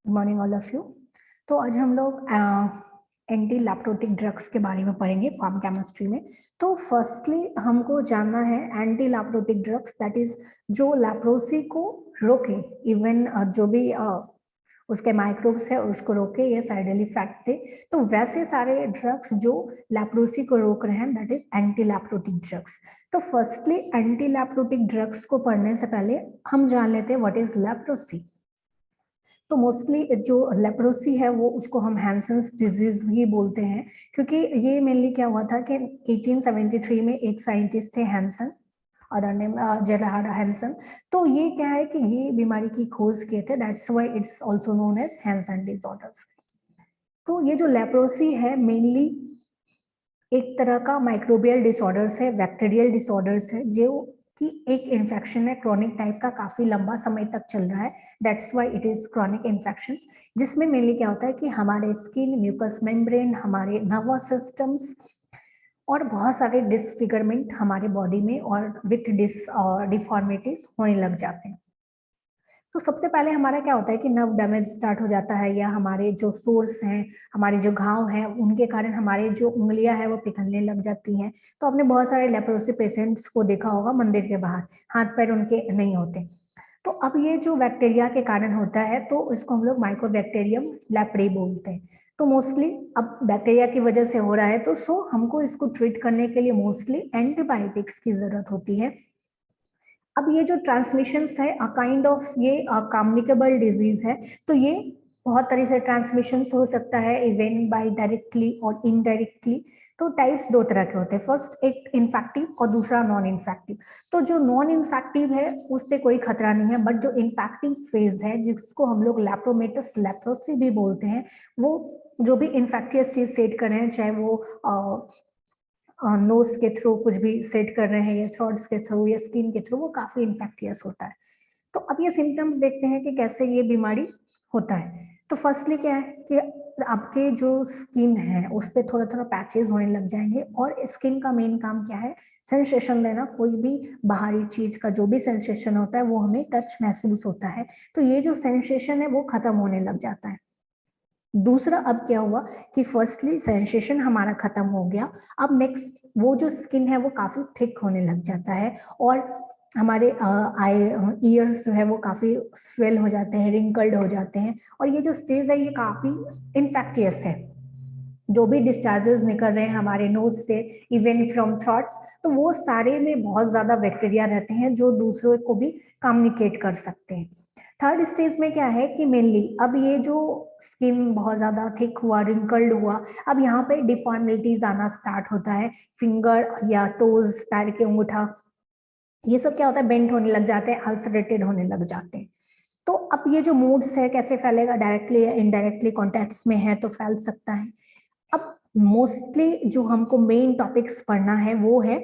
Good morning all of you. तो आज हम लोग एंटी लैप्रोटिक ड्रग्स के बारे में पढ़ेंगे फार्म केमिस्ट्री में। तो फर्स्टली हमको जानना है anti leprotic drugs, that is जो लैप्रोसी को रोके, इवन जो भी उसके माइक्रोब्स है उसको रोके, ये साइडली फैक्ट थे। तो वैसे सारे ड्रग्स जो लैप्रोसी को रोक रहे हैं, that is anti leprotic drugs. तो फर्स्टली एंटी लैप्रोटिक ड्रग्स को पढ़ने से पहले हम जान लेते हैं व्हाट इज लैप्रोसी। तो मोस्टली जो लेप्रोसी है वो उसको हम हैंसन्स डिजीज भी बोलते हैं, क्योंकि ये मेनली क्या हुआ था कि 1873 में एक साइंटिस्ट थे Hansen, other name Gerard Hansen. तो ये क्या है कि ये बीमारी की खोज किए थे, that's why it's also known as Hansen disorders. तो ये जो लेप्रोसी है मेनली एक तरह का माइक्रोबियल डिसऑर्डर्स है, बैक्टीरियल डिसऑर्डर्स है, जो कि एक इन्फेक्शन है क्रॉनिक टाइप का, काफी लंबा समय तक चल रहा है, that's why it is chronic infections. जिसमें मेनली क्या होता है कि हमारे स्किन, म्यूकस मेम्ब्रेन, हमारे नर्वस सिस्टम्स और बहुत सारे डिसफिगरमेंट हमारे बॉडी में और विथ डिफॉर्मिटीज होने लग जाते हैं। तो सबसे पहले हमारा क्या होता है कि नर्व डैमेज स्टार्ट हो जाता है, या हमारे जो सोर्स हैं, हमारे जो घाव हैं, उनके कारण हमारे जो उंगलियां हैं वो पिघलने लग जाती हैं। तो आपने बहुत सारे लेप्रोसी पेशेंट्स को देखा होगा मंदिर के बाहर, हाथ पैर उनके नहीं होते। तो अब ये जो बैक्टीरिया के कारण होता है, तो इसको हम लोग माइकोबैक्टीरियम लेप्रे बोलते हैं। तो मोस्टली अब बैक्टीरिया की वजह से हो रहा है, तो सो हमको इसको ट्रीट करने के लिए मोस्टली एंटीबायोटिक्स की जरूरत होती है। अब ये जो ट्रांसमिशन है काइंड ऑफ ये कम्युनिकेबल डिजीज है, तो ये बहुत तरह से ट्रांसमिशन हो सकता है, इवन बाय डायरेक्टली और इनडायरेक्टली। तो टाइप्स दो तरह के होते हैं, फर्स्ट एक इन्फेक्टिव और दूसरा नॉन इन्फेक्टिव। तो जो नॉन इन्फेक्टिव है उससे कोई खतरा नहीं है, बट जो इन्फेक्टिव फेज है जिसको हम लोग लैप्रोमेटस लेप्रोसी भी बोलते हैं, वो जो भी इन्फेक्टियस चीज सेट कर रहे हैं, चाहे वो नोज के थ्रू कुछ भी सेट कर रहे हैं या थ्रोट्स के थ्रू या स्किन के थ्रू, वो काफी इन्फेक्टियस होता है। तो अब ये सिम्टम्स देखते हैं कि कैसे ये बीमारी होता है। तो फर्स्टली क्या है कि आपके जो स्किन है उस पर थोड़ा थोड़ा पैचेस होने लग जाएंगे, और स्किन का मेन काम क्या है, सेंसेशन देना। कोई भी बाहरी चीज का जो भी सेंसेशन होता है वो हमें टच महसूस होता है, तो ये जो सेंसेशन है वो खत्म होने लग जाता है। दूसरा अब क्या हुआ कि फर्स्टली सेंसेशन हमारा खत्म हो गया, अब नेक्स्ट वो जो स्किन है वो काफी थिक होने लग जाता है, और हमारे आई ईयर्स जो है वो काफी स्वेल हो जाते हैं, रिंकल्ड हो जाते हैं, और ये जो स्टेज है ये काफी इन्फेक्टियस है। जो भी डिस्चार्जेस निकल रहे हैं हमारे नोज से, इवन फ्रॉम थ्रॉट्स, तो वो सारे में बहुत ज्यादा बैक्टीरिया रहते हैं जो दूसरों को भी कम्युनिकेट कर सकते हैं। थर्ड स्टेज में क्या है कि मेनली अब ये जो स्किन बहुत ज्यादा थिक हुआ, रिंकल्ड हुआ, अब यहाँ पे डिफॉर्मिलिटीज आना स्टार्ट होता है, फिंगर या टोज, पैर के अंगूठा, ये सब क्या होता है, बेंट होने लग जाते हैं, अल्सरेटेड होने लग जाते हैं। तो अब ये जो मूड्स है कैसे फैलेगा, डायरेक्टली या इनडायरेक्टली कॉन्टेक्ट्स में है तो फैल सकता है। अब मोस्टली जो हमको मेन टॉपिक्स पढ़ना है वो है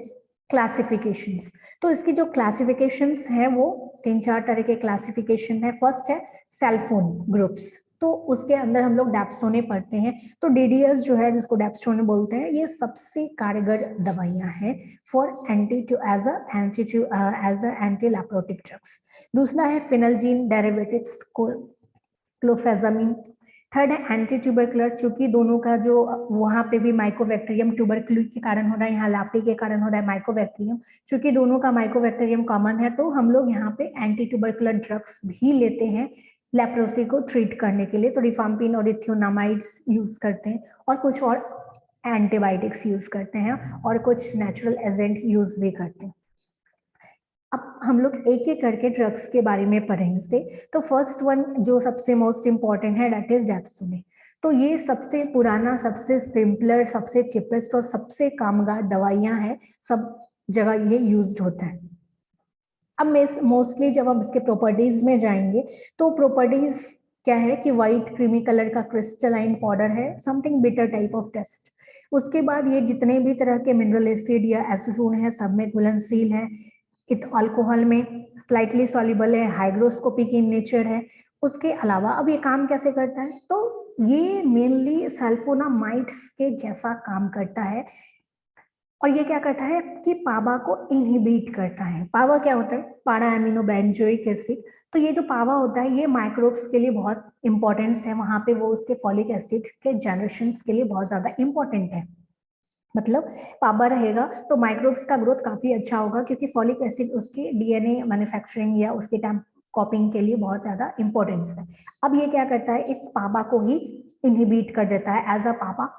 क्लासिफिकेशंस। तो इसकी जो क्लासिफिकेशंस हैं वो तीन चार तरह के क्लासिफिकेशन है। फर्स्ट है सेलफोन ग्रुप्स, तो उसके अंदर हम लोग डैप्सोने पढ़ते हैं। तो डीडीएस जो है जिसको डैप्सोने बोलते हैं, ये सबसे कारगर दवाइयां हैं for anti to as a anti leprotic drugs. दूसरा है फिनलजीन डेरिवेटिव्स, क्लोफेजामिन। थर्ड है एंटी ट्यूबरकुलर, चूंकि दोनों का जो वहां पे भी माइकोबैक्टीरियम ट्यूबरकुलर के कारण हो रहा है, यहाँ लापी के कारण हो रहा है माइकोबैक्टीरियम, चूंकि दोनों का माइकोबैक्टीरियम कॉमन है, तो हम लोग यहाँ पे एंटी ट्यूबरकुलर ड्रग्स भी लेते हैं लेप्रोसी को ट्रीट करने के लिए। तो रिफाम्पिन और इथियोनामाइड्स यूज करते हैं, और कुछ और एंटीबायोटिक्स यूज करते हैं, और कुछ नेचुरल एजेंट यूज भी करते हैं। अब हम लोग एक एक करके ड्रग्स के बारे में पढ़ेंगे। तो फर्स्ट वन जो सबसे मोस्ट इम्पॉर्टेंट है, दैट इज डैप्सोने। तो ये सबसे पुराना, सबसे सिंपलर, सबसे चिपेस्ट और सबसे कामगार दवाइयां हैं, सब जगह ये यूज होता है। अब मोस्टली जब हम इसके प्रॉपर्टीज में जाएंगे, तो प्रॉपर्टीज क्या है कि व्हाइट क्रीमी कलर का क्रिस्टलाइन पाउडर है, something bitter type of taste. उसके बाद ये जितने भी तरह के मिनरल एसिड या एसिटोन है सब में घुलनशील है, इत अल्कोहल में स्लाइटली सॉल्युबल है, हाइग्रोस्कोपिक इन नेचर है। उसके अलावा अब ये काम कैसे करता है, तो ये मेनली सल्फोनामाइड्स के जैसा काम करता है, और ये क्या करता है कि पाबा को इनहिबिट करता है। पाबा क्या होता है, पारा एमिनो बेंजोइक एसिड। तो ये जो पावा होता है ये माइक्रोब्स के लिए बहुत इंपॉर्टेंस है, वहां पे वो उसके फॉलिक एसिड के जनरेशन के लिए बहुत ज्यादा इंपॉर्टेंट है। मतलब पापा रहेगा तो माइक्रोब्स का ग्रोथ काफी अच्छा होगा, क्योंकि फॉलिक एसिड उसकी डीएनए मैन्युफैक्चरिंग या उसके कॉपिंग के लिए बहुत ज्यादा इंपॉर्टेंस है। अब ये क्या करता है, इस पापा को ही इनहिबिट कर देता है, एज अ पापा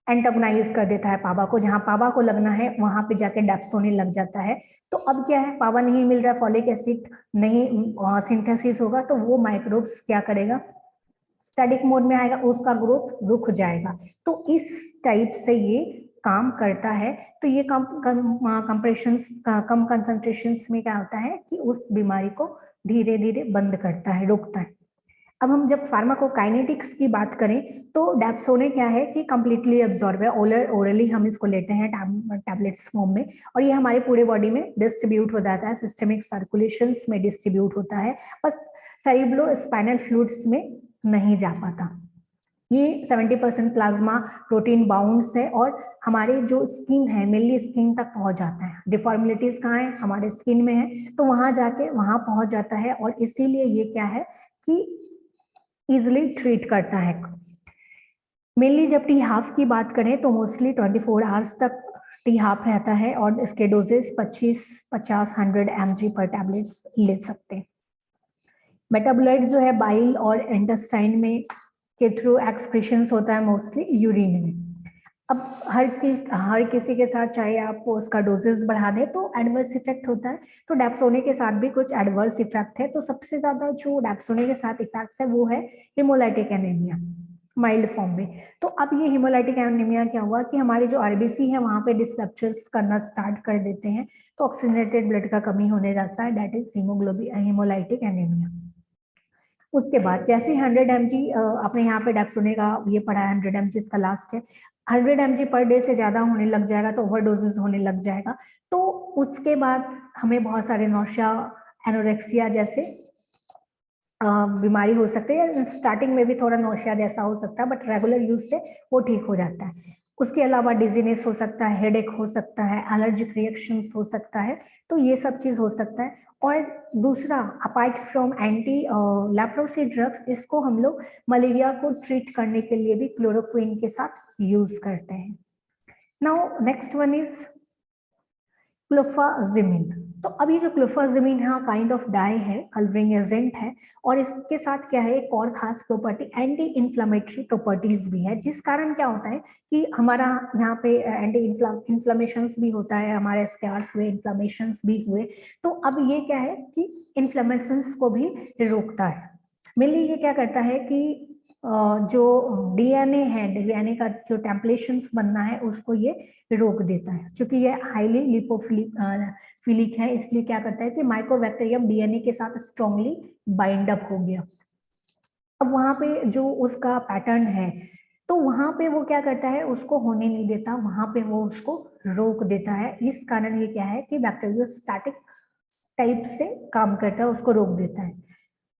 एंटागोनाइज कर देता है पापा को, जहां पापा को लगना है वहां पे जाके डेप्सोनिन लग जाता है। तो अब क्या है, पापा नहीं मिल रहा, फॉलिक एसिड नहीं सिंथेसिस होगा, तो वो माइक्रोब्स क्या करेगा, स्टैटिक मोड में आएगा, उसका ग्रोथ रुक जाएगा। तो इस टाइप से ये काम करता है। तो ये कम कंप्रेशंस कम कंसंट्रेशंस में क्या होता है कि उस बीमारी को धीरे धीरे बंद करता है, रोकता है। अब हम जब फार्माकोकाइनेटिक्स की बात करें तो डेप्सोने क्या है कि कंप्लीटली एब्जॉर्ब है, ओरली हम इसको लेते हैं टैबलेट्स फॉर्म में, और ये हमारे पूरे बॉडी में डिस्ट्रीब्यूट हो जाता है, सिस्टमिक सर्कुलेशंस में डिस्ट्रीब्यूट होता है, बस सेरिब्लो स्पाइनल फ्लूइड्स में नहीं जा पाता। ये 70% प्लाज्मा प्रोटीन बाउंड्स है और हमारे जो स्किन है मेनली स्किन तक पहुंच जाता है। डिफॉर्मिलिटीज कहाँ है, हमारे स्किन में है, तो वहां जाके वहां पहुंच जाता है, और इसीलिए ये क्या है कि इजिली ट्रीट करता है। मेनली जब टी हाफ की बात करें तो मोस्टली 24 आवर्स तक टी हाफ रहता है, और इसके डोजेस 25-50-100 mg पर टैबलेट्स ले सकते हैं। मेटाबोलाइट जो है बाइल और इंटेस्टाइन में के थ्रू एक्सक्रीशंस होता है, मोस्टली यूरिन में। अब हर किसी के साथ चाहे आप उसका डोजेस बढ़ा दें तो एडवर्स इफेक्ट होता है, तो डेप्सोने के साथ भी कुछ एडवर्स इफेक्ट है। तो सबसे ज्यादा जो डेप्सोने के साथ इफेक्ट है वो है हिमोलाइटिक एनीमिया माइल्ड फॉर्म में। तो अब ये हिमोलाइटिक एनीमिया क्या हुआ कि हमारी जो आरबीसी है वहां पे डिसरप्चर्स करना स्टार्ट कर देते हैं, तो ऑक्सीजनेटेड ब्लड का कमी होने लगता है, that is haemoglobin haemolytic anaemia. उसके बाद जैसे 100 mg आपने यहाँ पे डेप्सोने का ये पढ़ा है, 100 mg इसका लास्ट है, 100 mg पर डे से ज्यादा होने लग जाएगा तो ओवरडोजेस होने लग जाएगा। तो उसके बाद हमें बहुत सारे नौशा एनोरेक्सिया जैसे बीमारी हो सकती है। स्टार्टिंग में भी थोड़ा नौशिया जैसा हो सकता है, बट रेगुलर यूज से वो ठीक हो जाता है। उसके अलावा डिजीनेस हो सकता है, हेडेक हो सकता है, एलर्जिक रिएक्शंस हो सकता है, तो ये सब चीज हो सकता है। और दूसरा apart from anti leprosy drugs, इसको हम लोग मलेरिया को ट्रीट करने के लिए भी क्लोरोक्विन के साथ यूज करते हैं। Now next one is क्लोफाजिमिन। तो अभी जो क्लोफाजिमिन है काइंड ऑफ डाई है, कलरिंग एजेंट है, और इसके साथ क्या है एक और खास प्रॉपर्टी एंटी इन्फ्लामेटरी प्रॉपर्टीज भी है, जिस कारण क्या होता है कि हमारा यहाँ पे एंटी इन्फ्लामेशन भी होता है, हमारे स्कैर्स हुए, इन्फ्लामेशन भी हुए, तो अब ये क्या है कि इन्फ्लामेशन को भी रोकता है। मेनली ये क्या करता है कि जो डीएनए है, डीएनए का जो टेम्पलेशंस बनना है उसको ये रोक देता है। क्योंकि ये हाईली लिपोफिलिक है, इसलिए क्या करता है कि माइक्रोबैक्टीरियम डीएनए के साथ स्ट्रांगली बाइंड अप हो गया। अब वहां पे जो उसका पैटर्न है, तो वहां पे वो क्या करता है, उसको होने नहीं देता, वहां पे वो उसको रोक देता है। इस कारण ये क्या है कि बैक्टीरियोस्टैटिक टाइप से काम करता है, उसको रोक देता है।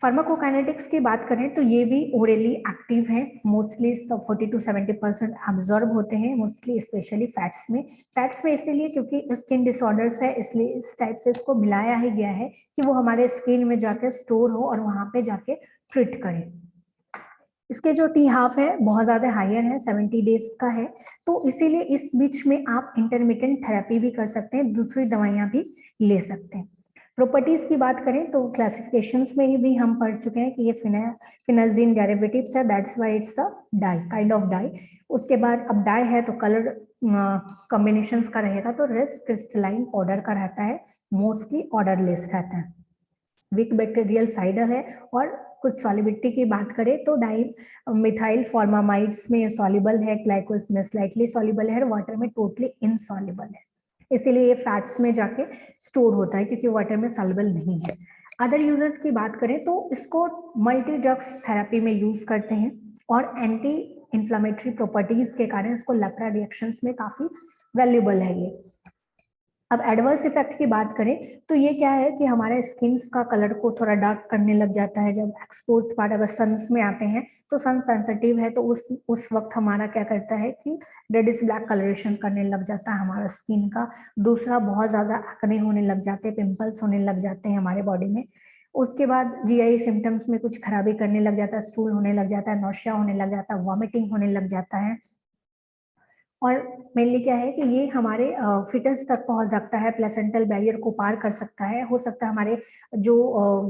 फार्माकोकाइनेटिक्स की बात करें तो ये भी ओरली एक्टिव है, मोस्टली 40-70% एब्जॉर्ब होते हैं, मोस्टली स्पेशली फैट्स में इसीलिए क्योंकि स्किन डिसऑर्डर्स है, इसलिए इस टाइप से इसको मिलाया ही गया है कि वो हमारे स्किन में जाके स्टोर हो और वहां पे जाके ट्रीट करें। इसके जो टी हाफ है बहुत ज्यादा हायर है, 70 डेज का है, तो इसीलिए इस बीच में आप इंटरमीडिएट थेरेपी भी कर सकते हैं, दूसरी दवाइयां भी ले सकते हैं। प्रॉपर्टीज की बात करें तो क्लासिफिकेशंस में ही भी हम पढ़ चुके हैं कि ये फिनाजीन डेरिवेटिव्स है, that's why it's a dye, kind of dye. उसके बाद अब डाई है तो कलर कॉम्बिनेशंस का रहेगा, तो रेस्ट क्रिस्टलाइन पाउडर का रहता है, मोस्टली ऑर्डरलेस रहता है, वीक बैक्टीरियल साइडर है। और कुछ सॉलिबिलिटी की बात करें तो डाई मिथाइल फॉर्मामाइड्स में सॉल्युबल है, ग्लाइकोल्स में स्लाइटली सॉल्युबल है, वाटर में टोटली इनसॉल्युबल है, इसीलिए ये फैट्स में जाके स्टोर होता है क्योंकि वाटर में सॉल्युबल नहीं है। अदर यूजर्स की बात करें तो इसको मल्टी ड्रग्स थेरेपी में यूज करते हैं, और एंटी इन्फ्लामेटरी प्रॉपर्टीज के कारण इसको लेप्रा रिएक्शंस में काफी वैल्यूबल है ये। अब एडवर्स इफेक्ट की बात करें तो ये क्या है कि हमारे स्किन का कलर को थोड़ा डार्क करने लग जाता है, जब एक्सपोज्ड पार्ट अगर सन्स में आते हैं तो सन सेंसिटिव है, तो उस वक्त हमारा क्या करता है कि रेडिश ब्लैक कलरेशन करने लग जाता है हमारा स्किन का। दूसरा बहुत ज्यादा एक्ने होने लग जाते हैं, पिंपल्स होने लग जाते हैं हमारे बॉडी में। उसके बाद जीआई सिम्टम्स में कुछ खराबी करने लग जाता है, स्टूल होने लग जाता है, नौशिया होने लग जाता है, वॉमिटिंग होने लग जाता है। और मेनली क्या है कि ये हमारे फिटस तक पहुंच सकता है, प्लेसेंटल बैरियर को पार कर सकता है। हो सकता है हमारे जो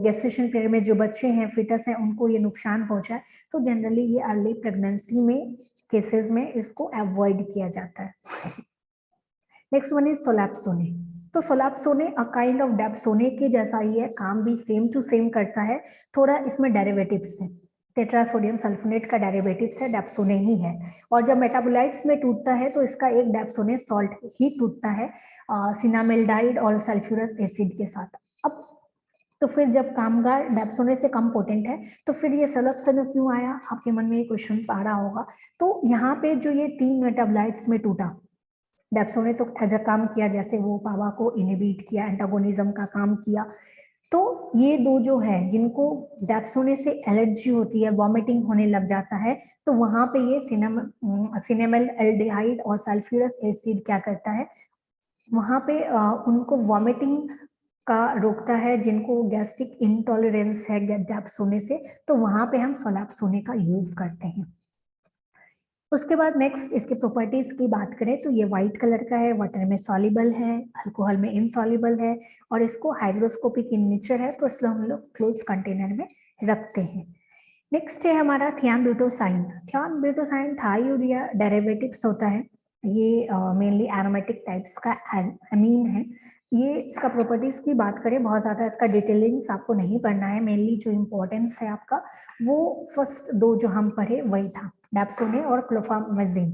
गेस्टेशन पीरियड में जो बच्चे हैं, फिटस हैं, उनको ये नुकसान पहुंचाए। तो जनरली ये अर्ली प्रेगनेंसी में केसेस में इसको अवॉइड किया जाता है। Next one is solapsone. तो सोलैप्सोने अ काइंड ऑफ डेप्सोने के जैसा ही है, काम भी सेम टू सेम करता है, थोड़ा इसमें डेरिवेटिव्स है। टेट्रासोडियम सल्फोनेट का डेरिवेटिव्स है, डेप्सोने ही है। और जब मेटाबोलाइट्स में टूटता है तो इसका एक डेप्सोने सॉल्ट ही टूटता है सिनामेल्डाइड और सल्फ्यूरस एसिड के साथ। अब तो फिर जब कामगार डेप्सोने से कम पोटेंट है तो फिर ये सोलैप्सोने क्यों आया, आपके मन में ये क्वेश्चन आ रहा होगा। तो यहाँ पे जो ये 3 मेटाबोलाइट्स में टूटा, डेप्सोने तो एज अ काम किया, जैसे वो पावा को इनहिबिट किया, एंटागोनिज्म का काम किया। तो ये दो जो है जिनको डेप्सोने से एलर्जी होती है, वॉमिटिंग होने लग जाता है, तो वहां पे ये सिनेमल एल्डिहाइड और सल्फ्यूरस एसिड क्या करता है, वहां पे उनको वॉमिटिंग का रोकता है। जिनको गैस्ट्रिक इंटॉलरेंस है डेप्सोने से, तो वहां पे हम सोलैप्सोने का यूज करते हैं। उसके बाद नेक्स्ट इसके प्रॉपर्टीज की बात करें तो ये व्हाइट कलर का है, वाटर में सॉल्युबल है, अल्कोहल में इनसॉल्युबल है, और इसको हाइग्रोस्कोपिक इन नेचर है, तो इसलिए हम लोग क्लोज कंटेनर में रखते हैं। नेक्स्ट है हमारा थियाम्ब्यूटोसाइन। थियाम्ब्यूटोसाइन थाईयूरिया डेरिवेटिव्स होता है। ये मेनली एरोमेटिक टाइप्स का एमीन है। ये इसका प्रॉपर्टीज की बात करें, बहुत ज्यादा इसका डिटेलिंग्स आपको नहीं पढ़ना है, मेनली जो इम्पोर्टेंस है आपका वो फर्स्ट दो जो हम पढ़े वही था, डेप्सोने और क्लोफामेजिन।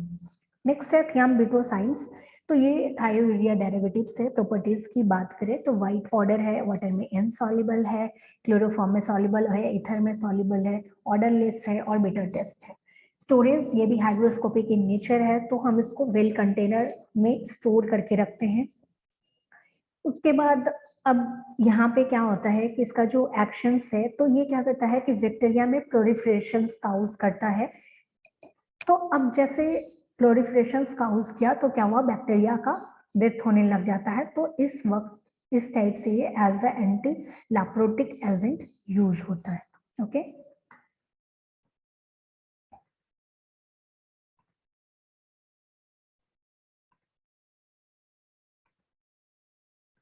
नेक्स्ट है थियाम्ब्यूटोसाइंस। तो ये थाईयूरिया डेरिवेटिव्स है। प्रॉपर्टीज की बात करें तो व्हाइट पाउडर है, वाटर में इनसॉल्युबल है, क्लोरोफॉर्म में सॉल्युबल है, ईथर में सॉल्युबल है, ऑर्डरलेस है और बिटर टेस्ट है। स्टोरेज ये भी हाइग्रोस्कोपिक इन नेचर है, तो हम इसको वेल कंटेनर में स्टोर करके रखते हैं। उसके बाद अब यहाँ पे क्या होता है कि इसका जो एक्शंस है, तो ये क्या करता है कि बैक्टीरिया में प्रोलिफरेशन काउज करता है। तो अब जैसे प्लोरिफरेशन काउज किया तो क्या हुआ, बैक्टीरिया का डेथ होने लग जाता है। तो इस वक्त इस टाइप से ये as a anti leprotic agent use होता है। ओके